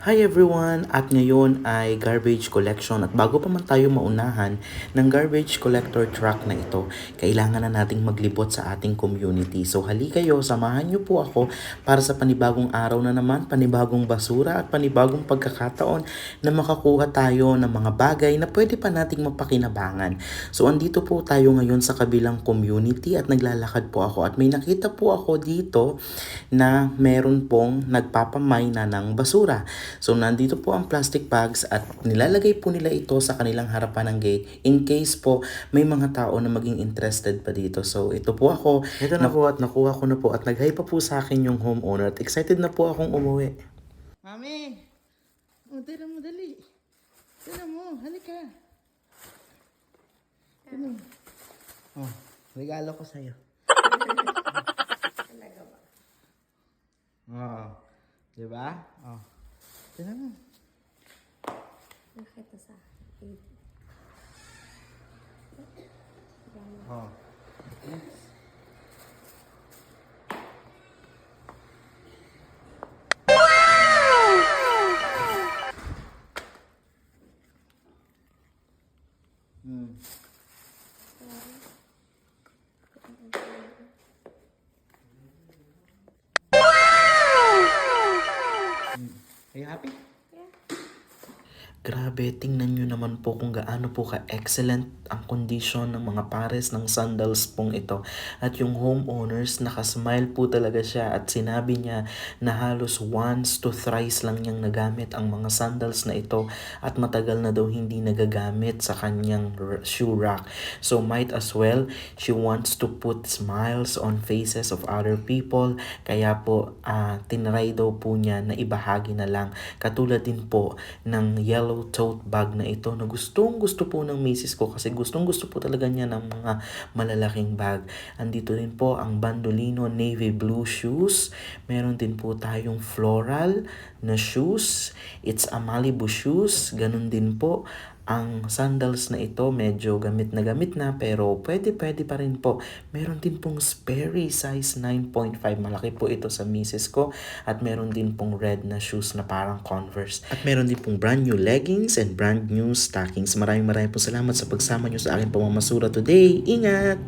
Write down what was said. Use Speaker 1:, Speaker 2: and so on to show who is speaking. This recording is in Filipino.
Speaker 1: Hi everyone! At ngayon ay garbage collection at bago pa man tayo maunahan ng garbage collector truck na ito, kailangan na nating maglibot sa ating community. So hali kayo, samahan niyo po ako para sa panibagong araw na naman, panibagong basura at panibagong pagkakataon na makakuha tayo ng mga bagay na pwede pa nating mapakinabangan. So andito po tayo ngayon sa kabilang community at naglalakad po ako at may nakita po ako dito na meron pong nagpapamay na ng basura. So nandito po ang plastic bags at nilalagay po nila ito sa kanilang harapan ng gate in case po may mga tao na maging interested pa dito. So ito po ako, ito na po at nakuha ko na po at nag-hi pa po sa akin yung homeowner at excited na po akong umuwi.
Speaker 2: Mami! Tira mo, dali. Tira mo, halika. Ano? Oh, regalo ko sa'yo.
Speaker 3: Talaga ba?
Speaker 2: Oo. Diba? Oh. Tira mo.
Speaker 3: Nakita sa akin.
Speaker 2: Oh. Hmm. Are you happy?
Speaker 1: Grabe, tingnan nyo naman po kung gaano po ka-excellent ang condition ng mga pares ng sandals pong ito. At yung homeowners, nakasmile po talaga siya at sinabi niya na halos once to thrice lang niyang nagamit ang mga sandals na ito at matagal na daw hindi nagagamit sa kanyang shoe rack. So might as well, she wants to put smiles on faces of other people. Kaya po, tinry daw po niya na ibahagi na lang. Katulad din po ng yellow tote bag na ito na gustong gusto po ng misis ko kasi gustong gusto po talaga niya ng mga malalaking bag. Andito rin po ang bandolino navy blue shoes. Meron din po tayong floral na shoes. It's a Malibu shoes. Ganun din po ang sandals na ito, medyo gamit na pero pwede pa rin po. Meron din pong Sperry size 9.5. Malaki po ito sa misis ko. At meron din pong red na shoes na parang Converse. At meron din pong brand new leggings and brand new stockings. Maraming po salamat sa pagsama nyo sa aking pamamasura today. Ingat!